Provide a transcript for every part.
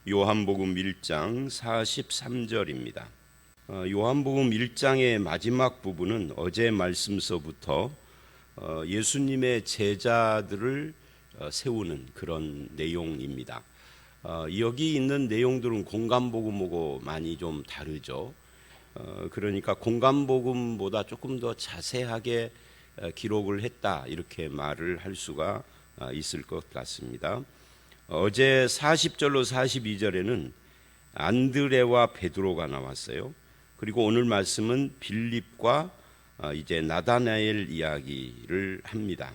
요한복음 1장 43절입니다. 요한복음 1장의 마지막 부분은 어제 말씀서부터 예수님의 제자들을 세우는 그런 내용입니다. 여기 있는 내용들은 공간복음하고 많이 좀 다르죠. 그러니까 공간복음보다 조금 더 자세하게 기록을 했다, 이렇게 말을 할 수가 있을 것 같습니다. 어제 40절로 42절에는 안드레와 베드로가 나왔어요. 그리고 오늘 말씀은 빌립과 이제 나다나엘 이야기를 합니다.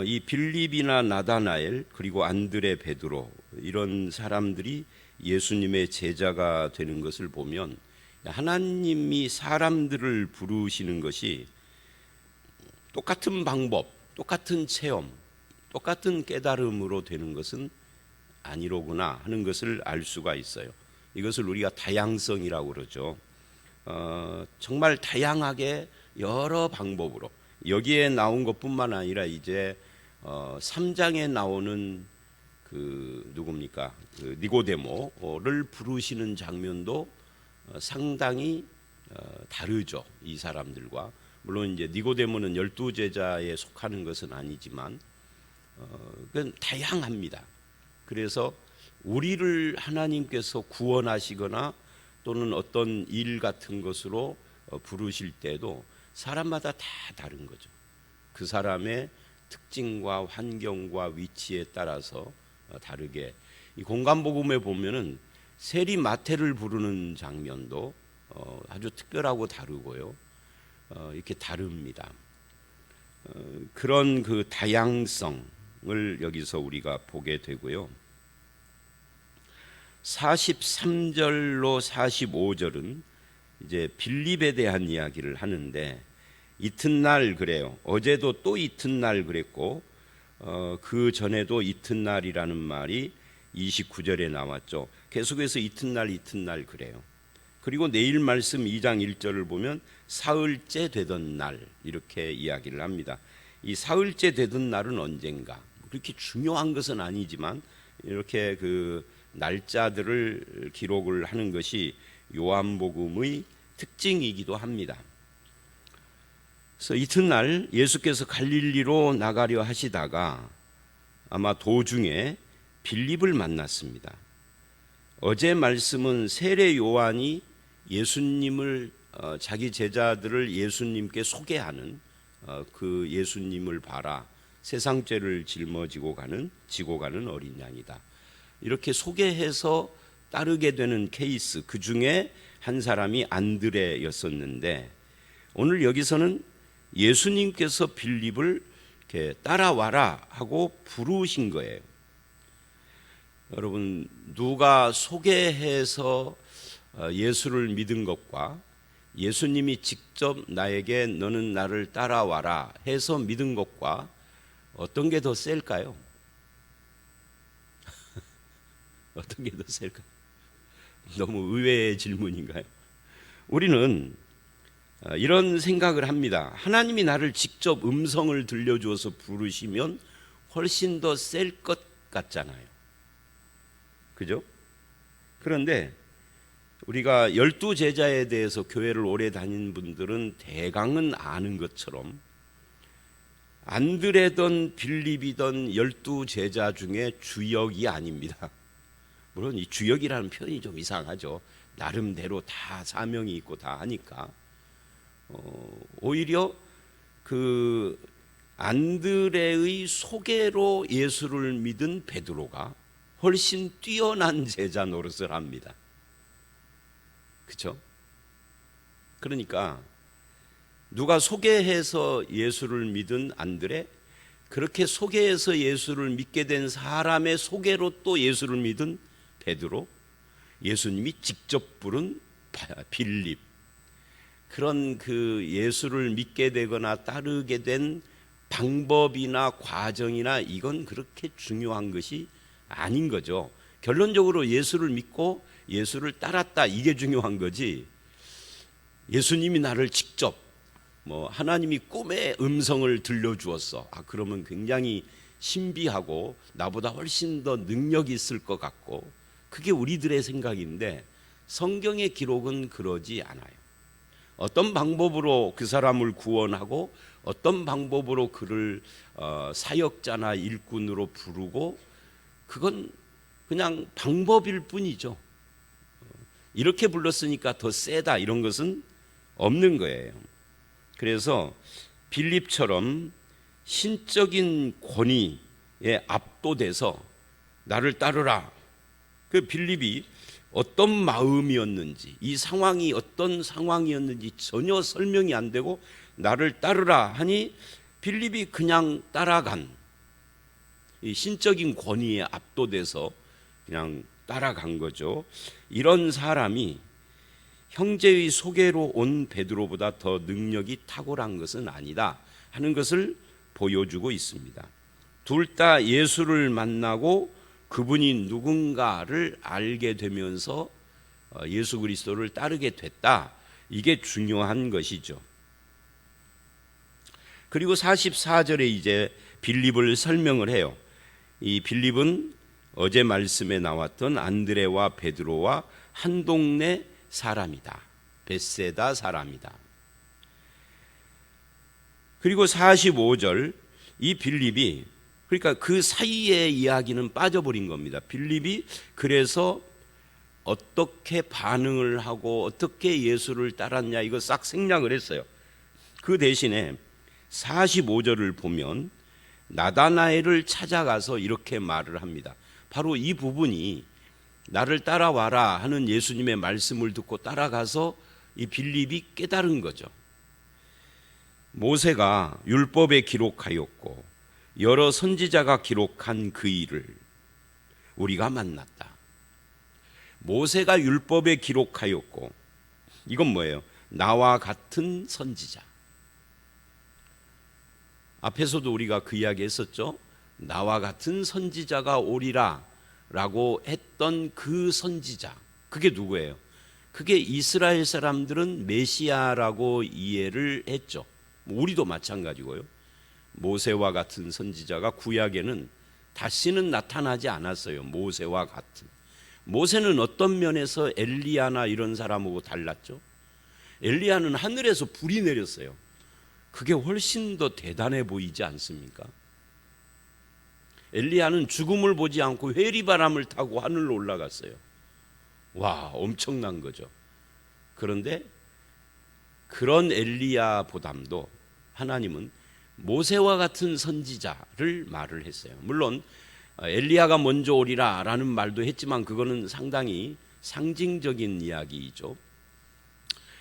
이 빌립이나 나다나엘 그리고 안드레, 베드로, 이런 사람들이 예수님의 제자가 되는 것을 보면 하나님이 사람들을 부르시는 것이 똑같은 방법, 똑같은 체험, 똑같은 깨달음으로 되는 것은 아니로구나 하는 것을 알 수가 있어요. 이것을 우리가 다양성이라고 그러죠. 정말 다양하게 여러 방법으로, 여기에 나온 것뿐만 아니라 이제 3장에 나오는 누굽니까? 니고데모를 부르시는 장면도 상당히 다르죠. 이 사람들과. 물론 이제 니고데모는 12제자에 속하는 것은 아니지만 그건 다양합니다. 그래서 우리를 하나님께서 구원하시거나 또는 어떤 일 같은 것으로 부르실 때도 사람마다 다 다른 거죠. 그 사람의 특징과 환경과 위치에 따라서 다르게, 이 공간복음에 보면은 세리 마태를 부르는 장면도 아주 특별하고 다르고요. 이렇게 다릅니다. 그런 그 다양성을 여기서 우리가 보게 되고요. 43절로 45절은 이제 빌립에 대한 이야기를 하는데, 이튿날 그래요. 어제도 또 이튿날 그랬고 그 전에도 이튿날이라는 말이 29절에 나왔죠. 계속해서 이튿날 그래요. 그리고 내일 말씀 2장 1절을 보면 사흘째 되던 날, 이렇게 이야기를 합니다. 이 사흘째 되던 날은 언젠가, 그렇게 중요한 것은 아니지만 이렇게 그 날짜들을 기록을 하는 것이 요한복음의 특징이기도 합니다. 그래서 이튿날 예수께서 갈릴리로 나가려 하시다가 아마 도중에 빌립을 만났습니다. 어제 말씀은 세례 요한이 예수님을, 자기 제자들을 예수님께 소개하는 그 예수님을 봐라, 세상 죄를 지고 가는 어린 양이다, 이렇게 소개해서 따르게 되는 케이스, 그 중에 한 사람이 안드레였었는데, 오늘 여기서는 예수님께서 빌립을 이렇게 따라와라 하고 부르신 거예요. 여러분, 누가 소개해서 예수를 믿은 것과 예수님이 직접 나에게 너는 나를 따라와라 해서 믿은 것과 어떤 게 더 셀까요? 어떤 게 더 셀까요? 너무 의외의 질문인가요? 우리는 이런 생각을 합니다. 하나님이 나를 직접 음성을 들려주어서 부르시면 훨씬 더 셀 것 같잖아요. 그죠? 그런데 우리가 12제자에 대해서 교회를 오래 다닌 분들은 대강은 아는 것처럼 안드레든 빌립이든 12제자 중에 주역이 아닙니다. 물론 이 주역이라는 표현이 좀 이상하죠. 나름대로 다 사명이 있고 다 하니까. 오히려 그 안드레의 소개로 예수를 믿은 베드로가 훨씬 뛰어난 제자 노릇을 합니다. 그렇죠? 그러니까 누가 소개해서 예수를 믿은 안드레, 그렇게 소개해서 예수를 믿게 된 사람의 소개로 또 예수를 믿은 베드로, 예수님이 직접 부른 빌립, 그런 그 예수를 믿게 되거나 따르게 된 방법이나 과정이나 이건 그렇게 중요한 것이 아닌 거죠. 결론적으로 예수를 믿고 예수를 따랐다, 이게 중요한 거지, 예수님이 나를 직접 하나님이 꿈의 음성을 들려주었어, 그러면 굉장히 신비하고 나보다 훨씬 더 능력이 있을 것 같고, 그게 우리들의 생각인데 성경의 기록은 그러지 않아요. 어떤 방법으로 그 사람을 구원하고 어떤 방법으로 그를 사역자나 일꾼으로 부르고, 그건 그냥 방법일 뿐이죠. 이렇게 불렀으니까 더 세다 이런 것은 없는 거예요. 그래서 빌립처럼 신적인 권위에 압도돼서 나를 따르라. 그 빌립이 어떤 마음이었는지, 이 상황이 어떤 상황이었는지 전혀 설명이 안 되고 나를 따르라 하니 빌립이 그냥 따라간, 이 신적인 권위에 압도돼서 그냥 따라간 거죠. 이런 사람이 형제의 소개로 온 베드로보다 더 능력이 탁월한 것은 아니다 하는 것을 보여주고 있습니다. 둘 다 예수를 만나고 그분이 누군가를 알게 되면서 예수 그리스도를 따르게 됐다. 이게 중요한 것이죠. 그리고 44절에 이제 빌립을 설명을 해요. 이 빌립은 어제 말씀에 나왔던 안드레와 베드로와 한 동네 사람이다. 벳세다 사람이다. 그리고 45절, 이 빌립이, 그러니까 그 사이의 이야기는 빠져버린 겁니다. 빌립이 그래서 어떻게 반응을 하고 어떻게 예수를 따랐냐, 이거 싹 생략을 했어요. 그 대신에 45절을 보면 나다나엘을 찾아가서 이렇게 말을 합니다. 바로 이 부분이 나를 따라와라 하는 예수님의 말씀을 듣고 따라가서 이 빌립이 깨달은 거죠. 모세가 율법에 기록하였고 여러 선지자가 기록한 그 일을 우리가 만났다. 모세가 율법에 기록하였고, 이건 뭐예요? 나와 같은 선지자. 앞에서도 우리가 그 이야기 했었죠. 나와 같은 선지자가 오리라 라고 했던 그 선지자, 그게 누구예요? 그게 이스라엘 사람들은 메시아라고 이해를 했죠. 우리도 마찬가지고요. 모세와 같은 선지자가 구약에는 다시는 나타나지 않았어요. 모세와 같은. 모세는 어떤 면에서 엘리야나 이런 사람하고 달랐죠? 엘리야는 하늘에서 불이 내렸어요. 그게 훨씬 더 대단해 보이지 않습니까? 엘리야는 죽음을 보지 않고 회리바람을 타고 하늘로 올라갔어요. 와, 엄청난 거죠. 그런데 그런 엘리야보담도 하나님은 모세와 같은 선지자를 말을 했어요. 물론 엘리야가 먼저 오리라 라는 말도 했지만 그거는 상당히 상징적인 이야기이죠.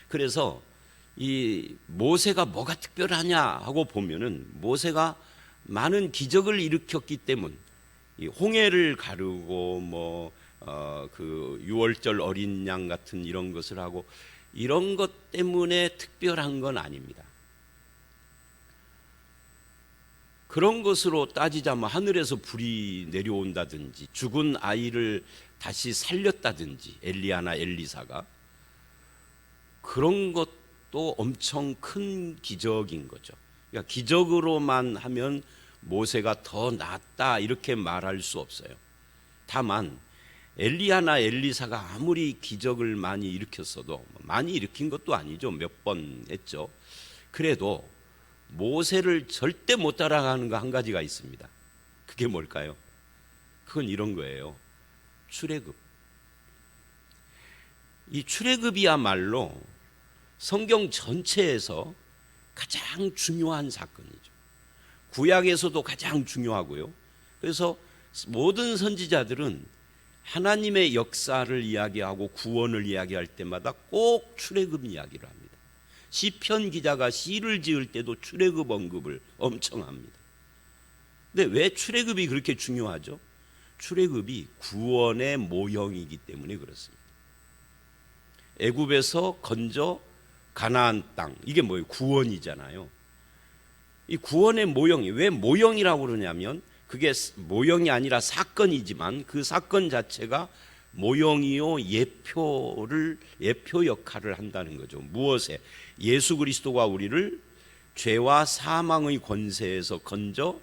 그래서 이 모세가 뭐가 특별하냐 하고 보면은, 모세가 많은 기적을 일으켰기 때문, 이 홍해를 가르고 그 유월절 어린 양 같은 이런 것을 하고, 이런 것 때문에 특별한 건 아닙니다. 그런 것으로 따지자면 하늘에서 불이 내려온다든지 죽은 아이를 다시 살렸다든지 엘리야나 엘리사가, 그런 것도 엄청 큰 기적인 거죠. 그러니까 기적으로만 하면 모세가 더 낫다 이렇게 말할 수 없어요. 다만 엘리야나 엘리사가 아무리 기적을 많이 일으켰어도, 많이 일으킨 것도 아니죠. 몇 번 했죠. 그래도 모세를 절대 못 따라가는 거 한 가지가 있습니다. 그게 뭘까요? 그건 이런 거예요. 출애굽. 이 출애굽이야말로 성경 전체에서 가장 중요한 사건이죠. 구약에서도 가장 중요하고요. 그래서 모든 선지자들은 하나님의 역사를 이야기하고 구원을 이야기할 때마다 꼭 출애굽 이야기를 합니다. 시편 기자가 시를 지을 때도 출애굽 언급을 엄청 합니다. 근데 왜 출애굽이 그렇게 중요하죠? 출애굽이 구원의 모형이기 때문에 그렇습니다. 애굽에서 건져 가나안 땅, 이게 뭐예요? 구원이잖아요. 이 구원의 모형이 왜 모형이라고 그러냐면, 그게 모형이 아니라 사건이지만 그 사건 자체가 모형이요 예표 역할을 한다는 거죠. 무엇에? 예수 그리스도가 우리를 죄와 사망의 권세에서 건져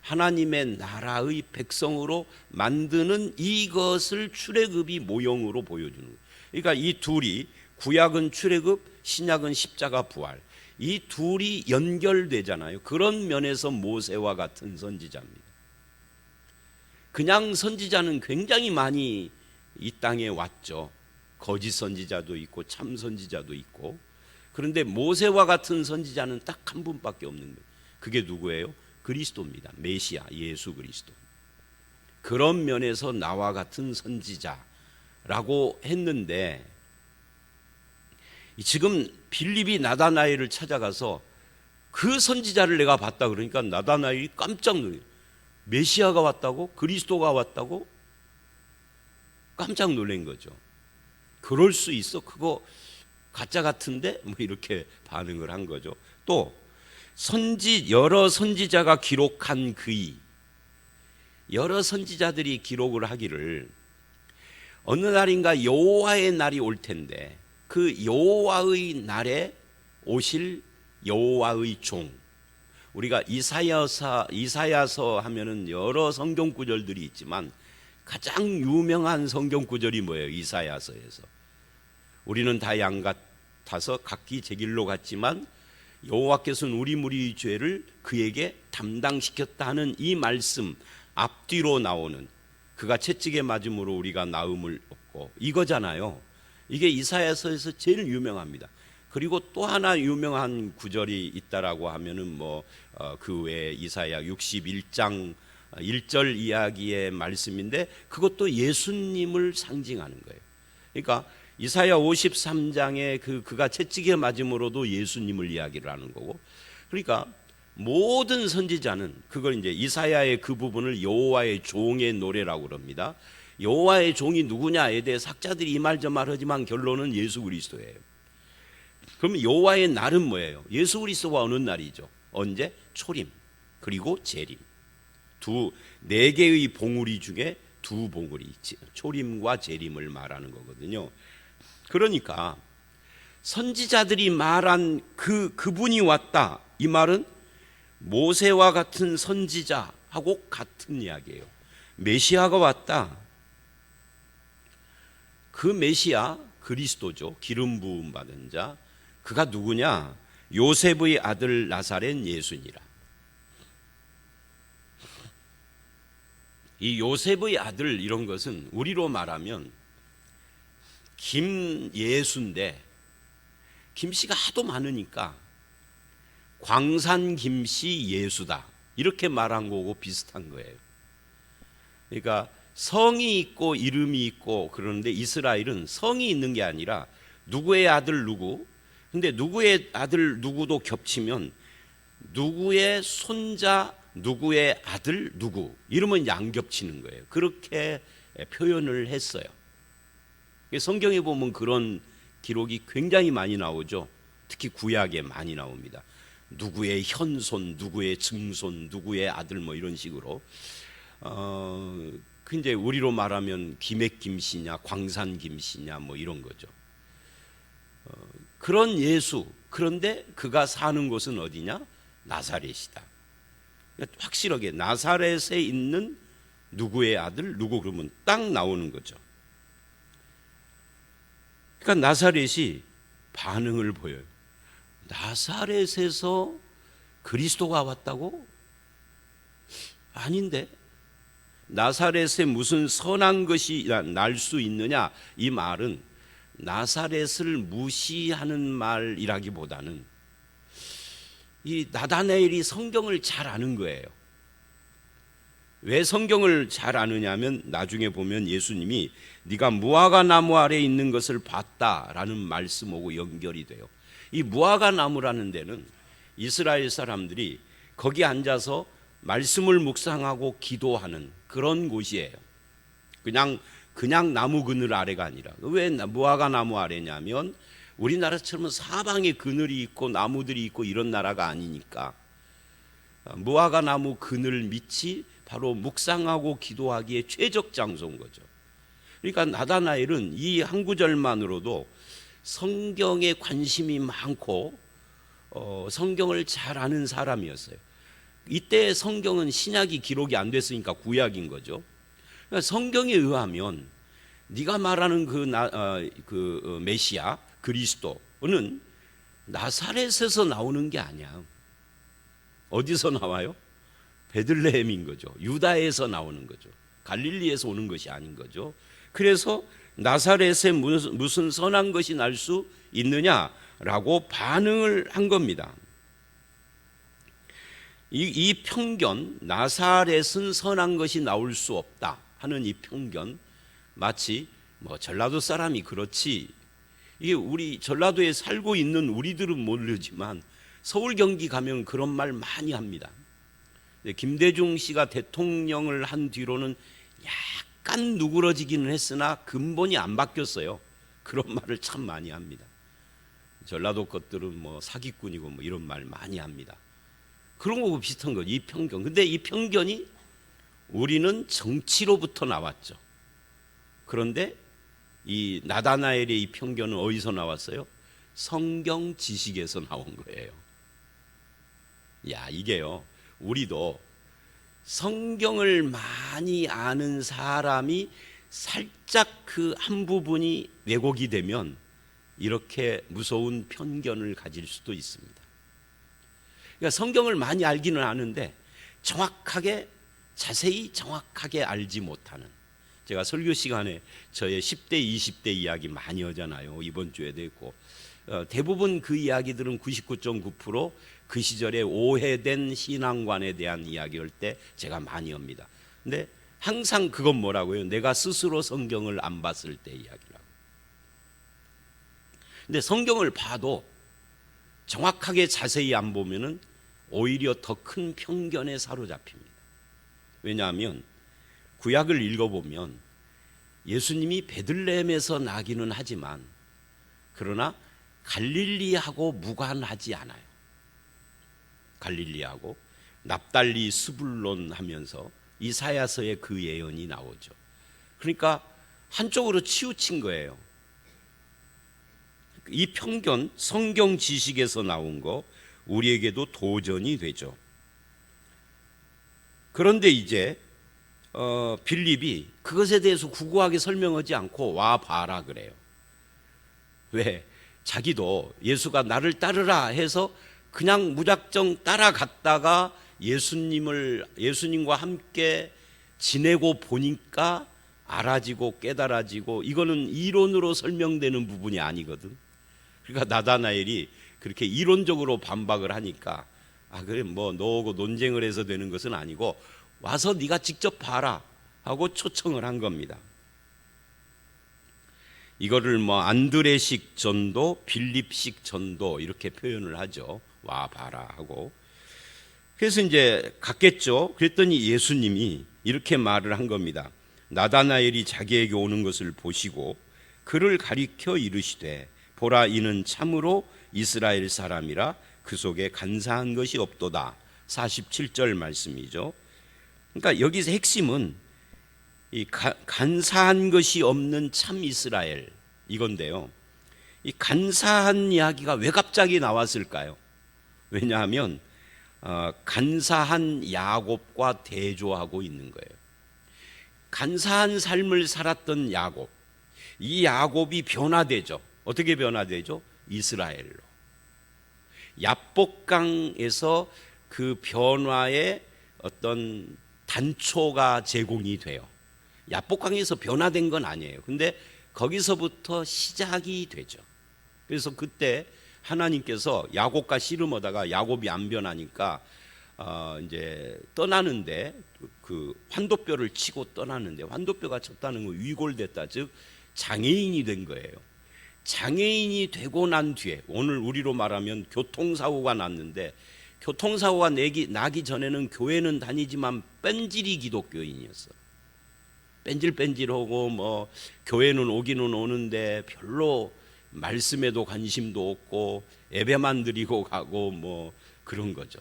하나님의 나라의 백성으로 만드는 이것을 출애굽이 모형으로 보여주는 거예요. 그러니까 이 둘이, 구약은 출애굽, 신약은 십자가 부활, 이 둘이 연결되잖아요. 그런 면에서 모세와 같은 선지자입니다. 그냥 선지자는 굉장히 많이 이 땅에 왔죠. 거짓 선지자도 있고 참 선지자도 있고. 그런데 모세와 같은 선지자는 딱 한 분밖에 없는 거예요. 그게 누구예요? 그리스도입니다. 메시아 예수 그리스도. 그런 면에서 나와 같은 선지자라고 했는데, 지금 빌립이 나다나엘을 찾아가서 그 선지자를 내가 봤다 그러니까 나다나엘이 깜짝 놀래요. 메시아가 왔다고? 그리스도가 왔다고? 깜짝 놀란 거죠. 그럴 수 있어? 그거 가짜 같은데? 뭐 이렇게 반응을 한 거죠. 또 여러 선지자가 기록한 그이, 여러 선지자들이 기록을 하기를 어느 날인가 여호와의 날이 올 텐데 그 여호와의 날에 오실 여호와의 종, 우리가 이사야서 하면은 여러 성경 구절들이 있지만 가장 유명한 성경 구절이 뭐예요? 이사야서에서 우리는 다 양 같아서 각기 제 길로 갔지만 여호와께서는 우리 무리의 죄를 그에게 담당시켰다 하는 이 말씀 앞뒤로 나오는, 그가 채찍에 맞음으로 우리가 나음을 얻고, 이거잖아요. 이게 이사야서에서 제일 유명합니다. 그리고 또 하나 유명한 구절이 있다라고 하면은 그 외에 이사야 61장 1절 이야기의 말씀인데 그것도 예수님을 상징하는 거예요. 그러니까 이사야 53장에 그가 채찍에 맞음으로도 예수님을 이야기를 하는 거고, 그러니까 모든 선지자는 그걸 이제 이사야의 그 부분을 여호와의 종의 노래라고 그럽니다. 여호와의 종이 누구냐에 대해 학자들이 이 말 저 말 하지만 결론은 예수 그리스도예요. 그럼 여호와의 날은 뭐예요? 예수 그리스도가 오는 날이죠. 언제? 초림 그리고 재림. 네 개의 봉우리 중에 두 봉우리, 초림과 재림을 말하는 거거든요. 그러니까 선지자들이 말한 그분이 왔다, 이 말은 모세와 같은 선지자하고 같은 이야기예요. 메시아가 왔다. 그 메시아 그리스도죠. 기름 부음 받은 자. 그가 누구냐? 요셉의 아들 나사렛 예수니라. 이 요셉의 아들 이런 것은 우리로 말하면 김예수인데, 김씨가 하도 많으니까 광산 김씨 예수다 이렇게 말한 거고 비슷한 거예요. 그러니까 성이 있고 이름이 있고, 그런데 이스라엘은 성이 있는 게 아니라 누구의 아들 누구, 근데 누구의 아들 누구도 겹치면 누구의 손자 누구의 아들 누구 이러면 양 겹치는 거예요. 그렇게 표현을 했어요. 성경에 보면 그런 기록이 굉장히 많이 나오죠. 특히 구약에 많이 나옵니다. 누구의 현손, 누구의 증손, 누구의 아들 뭐 이런 식으로. 근데 우리로 말하면 김액 김씨냐 광산 김씨냐 뭐 이런 거죠. 그런 예수, 그런데 그가 사는 곳은 어디냐? 나사렛이다. 확실하게 나사렛에 있는 누구의 아들 누구 그러면 딱 나오는 거죠. 그러니까 나사렛이 반응을 보여요. 나사렛에서 그리스도가 왔다고? 아닌데, 나사렛에 무슨 선한 것이 날 수 있느냐, 이 말은 나사렛을 무시하는 말이라기보다는 이 나다나엘이 성경을 잘 아는 거예요. 왜 성경을 잘 아느냐면 나중에 보면 예수님이 네가 무화과 나무 아래 있는 것을 봤다라는 말씀하고 연결이 돼요. 이 무화과 나무라는 데는 이스라엘 사람들이 거기 앉아서 말씀을 묵상하고 기도하는 그런 곳이에요. 그냥 나무 그늘 아래가 아니라. 왜 무화과 나무 아래냐면 우리나라처럼 사방에 그늘이 있고 나무들이 있고 이런 나라가 아니니까 무화과 나무 그늘 밑이 바로 묵상하고 기도하기에 최적 장소인 거죠. 그러니까 나다나엘은 이 한 구절만으로도 성경에 관심이 많고 성경을 잘 아는 사람이었어요. 이때 성경은 신약이 기록이 안 됐으니까 구약인 거죠. 그러니까 성경에 의하면 네가 말하는 그 메시아 그리스도는 나사렛에서 나오는 게 아니야. 어디서 나와요? 베들레헴인 거죠. 유다에서 나오는 거죠. 갈릴리에서 오는 것이 아닌 거죠. 그래서 나사렛에 무슨 선한 것이 날 수 있느냐라고 반응을 한 겁니다. 이 편견, 나사렛은 선한 것이 나올 수 없다 하는 이 편견, 마치 전라도 사람이 그렇지, 이게 우리 전라도에 살고 있는 우리들은 모르지만 서울 경기 가면 그런 말 많이 합니다. 김대중 씨가 대통령을 한 뒤로는 약간 누그러지기는 했으나 근본이 안 바뀌었어요. 그런 말을 참 많이 합니다. 전라도 것들은 사기꾼이고 이런 말 많이 합니다. 그런 거하고 비슷한 거죠. 이 편견. 근데 이 편견이 우리는 정치로부터 나왔죠. 그런데 이 나다나엘의 이 편견은 어디서 나왔어요? 성경 지식에서 나온 거예요. 이게요, 우리도 성경을 많이 아는 사람이 살짝 그 한 부분이 왜곡이 되면 이렇게 무서운 편견을 가질 수도 있습니다. 그러니까 성경을 많이 알기는 아는데 자세히 정확하게 알지 못하는, 제가 설교 시간에 저의 10대 20대 이야기 많이 하잖아요. 이번 주에도 있고, 대부분 그 이야기들은 99.9% 그 시절에 오해된 신앙관에 대한 이야기할 때 제가 많이 합니다. 근데 항상 그건 뭐라고요? 내가 스스로 성경을 안 봤을 때 이야기라고. 근데 성경을 봐도 정확하게 자세히 안 보면은 오히려 더 큰 편견에 사로잡힙니다. 왜냐하면 구약을 읽어보면 예수님이 베들레헴에서 나기는 하지만 그러나 갈릴리하고 무관하지 않아요. 갈릴리하고 납달리 스불론 하면서 이사야서에 그 예언이 나오죠. 그러니까 한쪽으로 치우친 거예요. 이 편견, 성경 지식에서 나온 거 우리에게도 도전이 되죠. 그런데 이제 빌립이 그것에 대해서 구구하게 설명하지 않고 와 봐라 그래요. 왜? 자기도 예수가 나를 따르라 해서 그냥 무작정 따라갔다가 예수님과 함께 지내고 보니까 알아지고 깨달아지고, 이거는 이론으로 설명되는 부분이 아니거든. 그러니까 나다나엘이 그렇게 이론적으로 반박을 하니까 그래 너하고 논쟁을 해서 되는 것은 아니고 와서 네가 직접 봐라 하고 초청을 한 겁니다. 이거를 안드레식 전도, 빌립식 전도 이렇게 표현을 하죠. 와 봐라 하고. 그래서 이제 갔겠죠. 그랬더니 예수님이 이렇게 말을 한 겁니다. 나다나엘이 자기에게 오는 것을 보시고 그를 가리켜 이르시되 보라, 이는 참으로 이스라엘 사람이라 그 속에 간사한 것이 없도다. 47절 말씀이죠. 그러니까 여기서 핵심은 이 간사한 것이 없는 참 이스라엘 이건데요. 이 간사한 이야기가 왜 갑자기 나왔을까요? 왜냐하면 간사한 야곱과 대조하고 있는 거예요. 간사한 삶을 살았던 야곱, 이 야곱이 변화되죠. 어떻게 변화되죠? 이스라엘로. 야복강에서 그 변화의 어떤 단초가 제공이 돼요. 야복강에서 변화된 건 아니에요. 근데 거기서부터 시작이 되죠. 그래서 그때 하나님께서 야곱과 씨름하다가 야곱이 안 변하니까 이제 떠나는데 그 환도뼈를 치고 떠나는데, 환도뼈가 쳤다는 건 위골됐다, 즉 장애인이 된 거예요. 장애인이 되고 난 뒤에, 오늘 우리로 말하면 교통사고가 났는데, 교통사고가 나기 전에는 교회는 다니지만 뺀질이 기독교인이었어. 뺀질뺀질하고 교회는 오기는 오는데 별로 말씀에도 관심도 없고 예배만 드리고 가고 그런 거죠.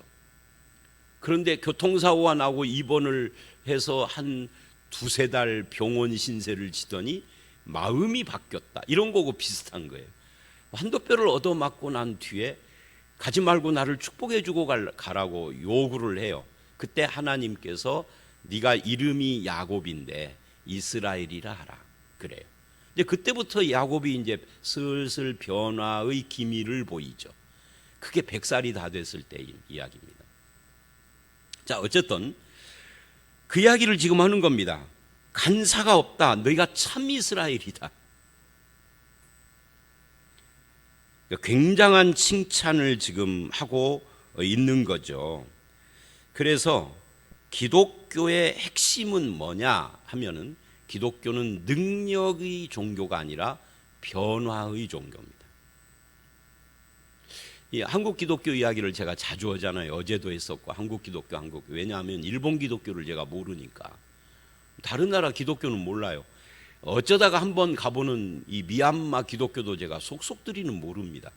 그런데 교통사고가 나고 입원을 해서 한 두세 달 병원 신세를 지더니 마음이 바뀌었다, 이런 거고 비슷한 거예요. 환도뼈를 얻어맞고 난 뒤에 가지 말고 나를 축복해 주고 가라고 요구를 해요. 그때 하나님께서 네가 이름이 야곱인데 이스라엘이라 하라 그래요. 이제 그때부터 야곱이 이제 슬슬 변화의 기미를 보이죠. 그게 100살이 다 됐을 때의 이야기입니다. 자, 어쨌든 그 이야기를 지금 하는 겁니다. 간사가 없다. 너희가 참 이스라엘이다. 굉장한 칭찬을 지금 하고 있는 거죠. 그래서 기독교의 핵심은 뭐냐 하면은 기독교는 능력의 종교가 아니라 변화의 종교입니다. 이 한국 기독교 이야기를 제가 자주 하잖아요. 어제도 했었고 한국 기독교. 왜냐하면 일본 기독교를 제가 모르니까. 다른 나라 기독교는 몰라요. 어쩌다가 한번 가보는 이 미얀마 기독교도 제가 속속들이는 모릅니다.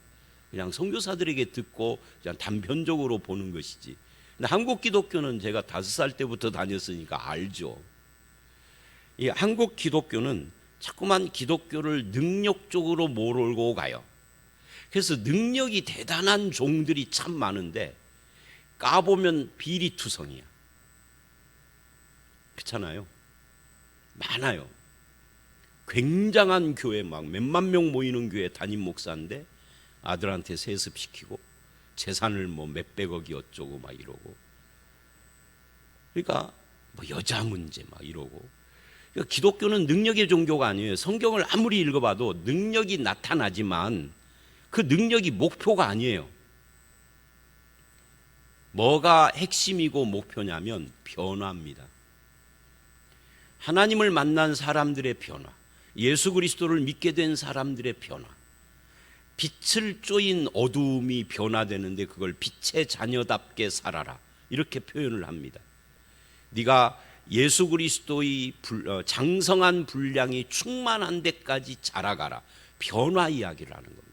그냥 선교사들에게 듣고 그냥 단편적으로 보는 것이지. 근데 한국 기독교는 제가 5살 때부터 다녔으니까 알죠. 이 한국 기독교는 자꾸만 기독교를 능력적으로 몰고 가요. 그래서 능력이 대단한 종들이 참 많은데 까보면 비리투성이야. 그렇잖아요. 많아요. 굉장한 교회 막 몇만 명 모이는 교회 담임 목사인데 아들한테 세습시키고 재산을 뭐 몇백억이 어쩌고 막 이러고, 그러니까 뭐 여자 문제 막 이러고. 그러니까 기독교는 능력의 종교가 아니에요. 성경을 아무리 읽어봐도 능력이 나타나지만 그 능력이 목표가 아니에요. 뭐가 핵심이고 목표냐면 변화입니다. 하나님을 만난 사람들의 변화, 예수 그리스도를 믿게 된 사람들의 변화. 빛을 쪼인 어두움이 변화되는데 그걸 빛의 자녀답게 살아라, 이렇게 표현을 합니다. 네가 예수 그리스도의 장성한 분량이 충만한 데까지 자라가라. 변화 이야기를 하는 겁니다.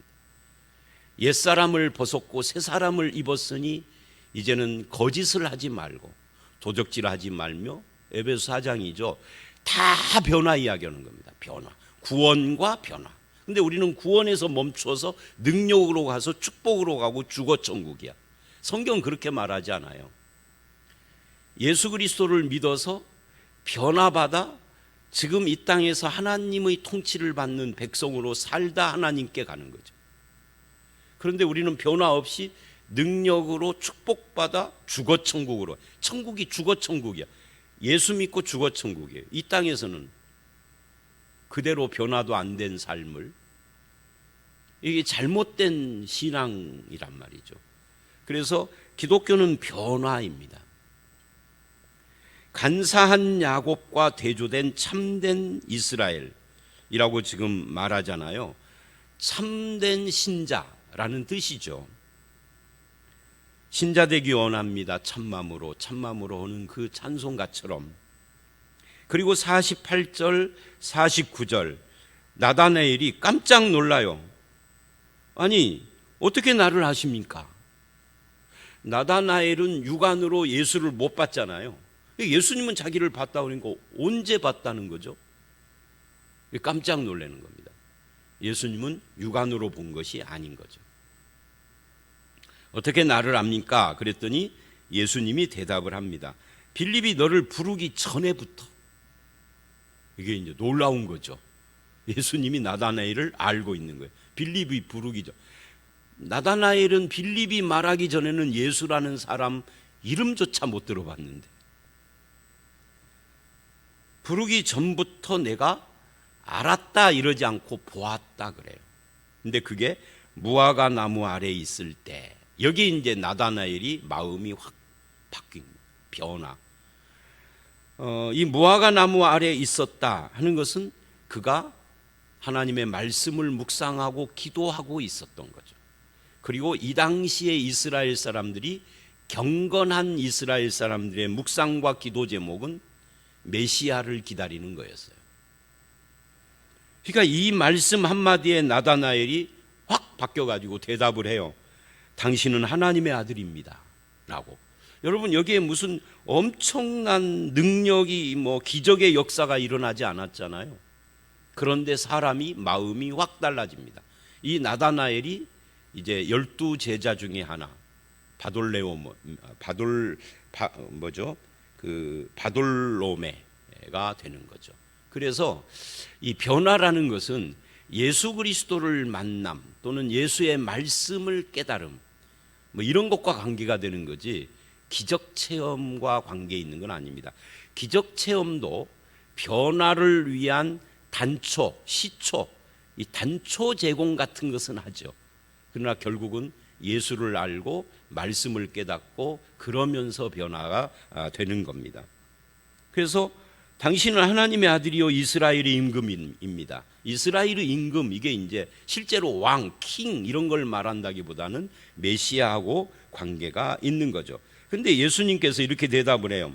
옛사람을 벗었고 새사람을 입었으니 이제는 거짓을 하지 말고 도적질하지 말며, 에베소 4장이죠. 다 변화 이야기하는 겁니다. 변화, 구원과 변화. 근데 우리는 구원에서 멈춰서 능력으로 가서 축복으로 가고 주거천국이야. 성경은 그렇게 말하지 않아요. 예수 그리스도를 믿어서 변화받아 지금 이 땅에서 하나님의 통치를 받는 백성으로 살다 하나님께 가는 거죠. 그런데 우리는 변화 없이 능력으로 축복받아 주거천국으로. 천국이 주거천국이야. 예수 믿고 주거천국이에요. 이 땅에서는 그대로 변화도 안 된 삶을, 이게 잘못된 신앙이란 말이죠. 그래서 기독교는 변화입니다. 간사한 야곱과 대조된 참된 이스라엘이라고 지금 말하잖아요. 참된 신자라는 뜻이죠. 신자 되기 원합니다. 참마음으로 오는 그 찬송가처럼. 그리고 48절 49절 나다나엘이 깜짝 놀라요. 아니, 어떻게 나를 아십니까? 나다나엘은 육안으로 예수를 못 봤잖아요. 예수님은 자기를 봤다고 그러니까 언제 봤다는 거죠? 깜짝 놀라는 겁니다. 예수님은 육안으로 본 것이 아닌 거죠. 어떻게 나를 압니까? 그랬더니 예수님이 대답을 합니다. 빌립이 너를 부르기 전에부터. 이게 이제 놀라운 거죠. 예수님이 나다나엘을 알고 있는 거예요. 빌립이 부르기 전. 나다나엘은 빌립이 말하기 전에는 예수라는 사람 이름조차 못 들어봤는데 부르기 전부터 내가 알았다 이러지 않고 보았다 그래요. 근데 그게 무화과 나무 아래에 있을 때, 여기 이제 나다나엘이 마음이 확 바뀐 변화. 이 무화과 나무 아래에 있었다 하는 것은 그가 하나님의 말씀을 묵상하고 기도하고 있었던 거죠. 그리고 이 당시에 이스라엘 사람들이, 경건한 이스라엘 사람들의 묵상과 기도 제목은 메시아를 기다리는 거였어요. 그러니까 이 말씀 한마디에 나다나엘이 확 바뀌어가지고 대답을 해요. 당신은 하나님의 아들입니다 라고. 여러분, 여기에 무슨 엄청난 능력이 기적의 역사가 일어나지 않았잖아요. 그런데 사람이 마음이 확 달라집니다. 이 나다나엘이 이제 12제자 중에 하나 바돌로메가 되는 거죠. 그래서 이 변화라는 것은 예수 그리스도를 만남 또는 예수의 말씀을 깨달음 뭐 이런 것과 관계가 되는 거지 기적 체험과 관계 있는 건 아닙니다. 기적 체험도 변화를 위한 단초, 시초, 이 단초 제공 같은 것은 하죠. 그러나 결국은 예수를 알고 말씀을 깨닫고 그러면서 변화가 되는 겁니다. 그래서 당신은 하나님의 아들이요 이스라엘의 임금입니다. 이스라엘의 임금, 이게 이제 실제로 왕, 킹 이런 걸 말한다기보다는 메시아하고 관계가 있는 거죠. 근데 예수님께서 이렇게 대답을 해요.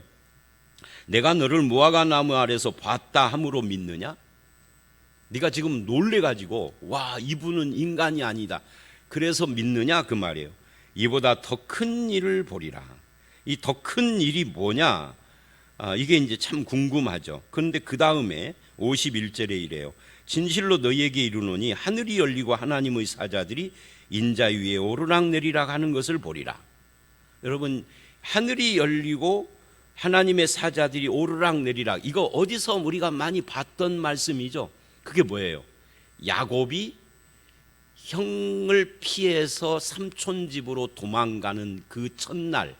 내가 너를 무화과 나무 아래서 봤다 함으로 믿느냐? 네가 지금 놀래가지고 와, 이분은 인간이 아니다 그래서 믿느냐 그 말이에요. 이보다 더 큰 일을 보리라. 이 더 큰 일이 뭐냐? 이게 이제 참 궁금하죠. 그런데 그 다음에 51절에 이래요. 진실로 너희에게 이르노니 하늘이 열리고 하나님의 사자들이 인자 위에 오르락내리락 하는 것을 보리라. 여러분, 하늘이 열리고 하나님의 사자들이 오르락내리락, 이거 어디서 우리가 많이 봤던 말씀이죠. 그게 뭐예요? 야곱이 형을 피해서 삼촌 집으로 도망가는 그 첫날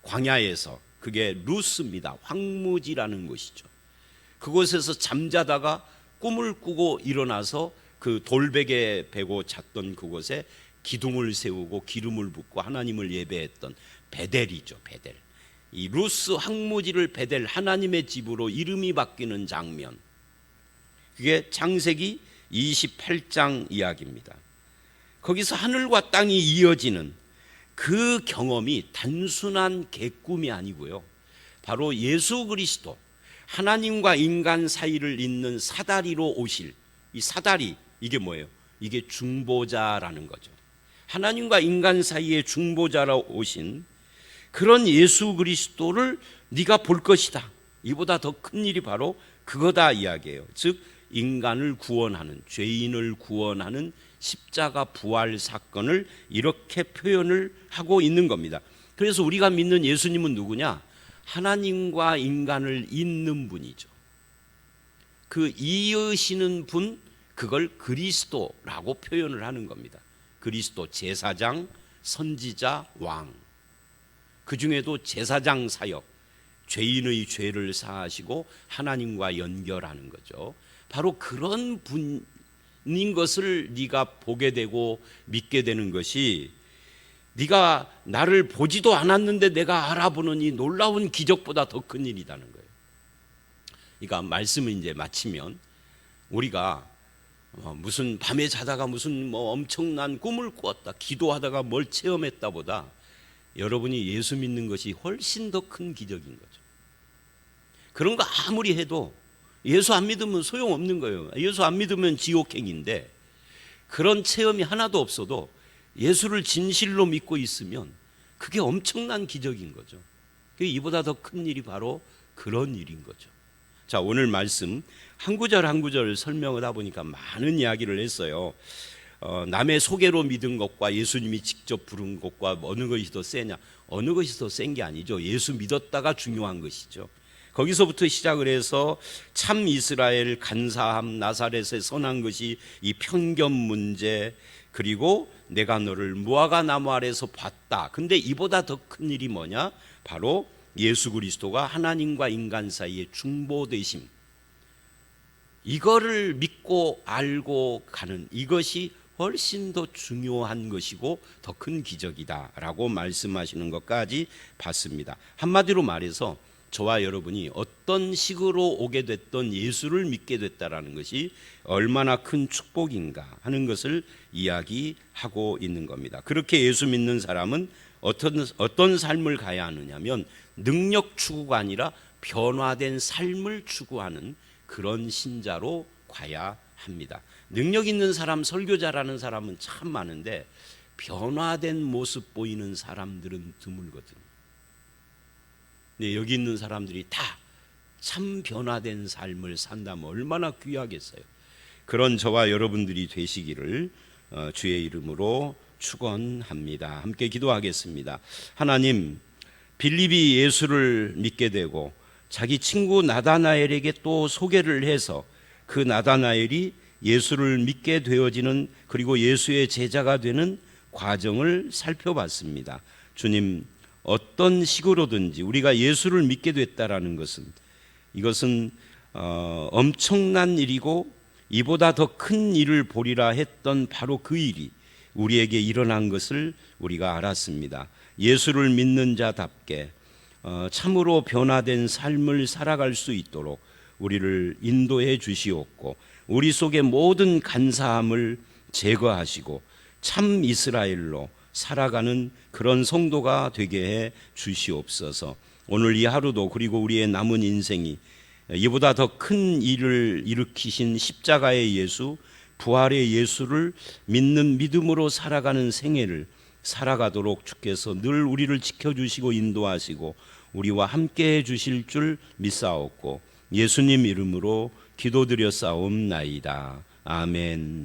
광야에서, 그게 루스입니다. 황무지라는 곳이죠. 그곳에서 잠자다가 꿈을 꾸고 일어나서 그 돌베개 베고 잤던 그곳에 기둥을 세우고 기름을 붓고 하나님을 예배했던 베델이죠. 베델. 이 루스 황무지를 베델, 하나님의 집으로 이름이 바뀌는 장면, 그게 창세기 28장 이야기입니다. 거기서 하늘과 땅이 이어지는 그 경험이 단순한 개꿈이 아니고요, 바로 예수 그리스도, 하나님과 인간 사이를 잇는 사다리로 오실, 이 사다리, 이게 뭐예요? 이게 중보자라는 거죠. 하나님과 인간 사이의 중보자로 오신 그런 예수 그리스도를 네가 볼 것이다. 이보다 더 큰 일이 바로 그거다 이야기예요. 즉 인간을 구원하는, 죄인을 구원하는 십자가 부활 사건을 이렇게 표현을 하고 있는 겁니다. 그래서 우리가 믿는 예수님은 누구냐? 하나님과 인간을 잇는 분이죠. 그 이으시는 분, 그걸 그리스도라고 표현을 하는 겁니다. 그리스도, 제사장, 선지자, 왕. 그 중에도 제사장 사역, 죄인의 죄를 사하시고 하나님과 연결하는 거죠. 바로 그런 분인 것을 네가 보게 되고 믿게 되는 것이, 네가 나를 보지도 않았는데 내가 알아보는 이 놀라운 기적보다 더 큰 일이라는 거예요. 그러니까 말씀을 이제 마치면, 우리가 무슨 밤에 자다가 무슨 엄청난 꿈을 꾸었다, 기도하다가 뭘 체험했다 보다 여러분이 예수 믿는 것이 훨씬 더 큰 기적인 거죠. 그런 거 아무리 해도 예수 안 믿으면 소용없는 거예요. 예수 안 믿으면 지옥행인데, 그런 체험이 하나도 없어도 예수를 진실로 믿고 있으면 그게 엄청난 기적인 거죠. 이보다 더 큰 일이 바로 그런 일인 거죠. 자, 오늘 말씀 한 구절 한 구절 설명을 하다 보니까 많은 이야기를 했어요. 남의 소개로 믿은 것과 예수님이 직접 부른 것과 어느 것이 더 세냐? 어느 것이 더 센 게 아니죠. 예수 믿었다가 중요한 것이죠. 거기서부터 시작을 해서 참 이스라엘, 간사함, 나사렛의 선한 것이 이 편견 문제, 그리고 내가 너를 무화과 나무 아래서 봤다. 근데 이보다 더 큰 일이 뭐냐? 바로 예수 그리스도가 하나님과 인간 사이의 중보되심, 이거를 믿고 알고 가는 이것이 훨씬 더 중요한 것이고 더 큰 기적이다라고 말씀하시는 것까지 봤습니다. 한마디로 말해서 저와 여러분이 어떤 식으로 오게 됐던 예수를 믿게 됐다라는 것이 얼마나 큰 축복인가 하는 것을 이야기하고 있는 겁니다. 그렇게 예수 믿는 사람은 어떤 삶을 가야 하느냐면, 능력 추구가 아니라 변화된 삶을 추구하는 그런 신자로 가야 합니다. 능력 있는 사람, 설교자라는 사람은 참 많은데 변화된 모습 보이는 사람들은 드물거든요. 네, 여기 있는 사람들이 다 참 변화된 삶을 산다면 얼마나 귀하겠어요. 그런 저와 여러분들이 되시기를 주의 이름으로 축원합니다. 함께 기도하겠습니다. 하나님, 빌립이 예수를 믿게 되고 자기 친구 나다나엘에게 또 소개를 해서 그 나다나엘이 예수를 믿게 되어지는, 그리고 예수의 제자가 되는 과정을 살펴봤습니다. 주님, 어떤 식으로든지 우리가 예수를 믿게 됐다라는 것은, 이것은 엄청난 일이고 이보다 더 큰 일을 보리라 했던 바로 그 일이 우리에게 일어난 것을 우리가 알았습니다. 예수를 믿는 자답게 참으로 변화된 삶을 살아갈 수 있도록 우리를 인도해 주시옵고, 우리 속의 모든 간사함을 제거하시고 참 이스라엘로 살아가는 그런 성도가 되게 해 주시옵소서. 오늘 이 하루도, 그리고 우리의 남은 인생이 이보다 더 큰 일을 일으키신 십자가의 예수, 부활의 예수를 믿는 믿음으로 살아가는 생애를 살아가도록 주께서 늘 우리를 지켜주시고 인도하시고 우리와 함께 해주실 줄 믿사옵고 예수님 이름으로 기도드렸사옵나이다. 아멘.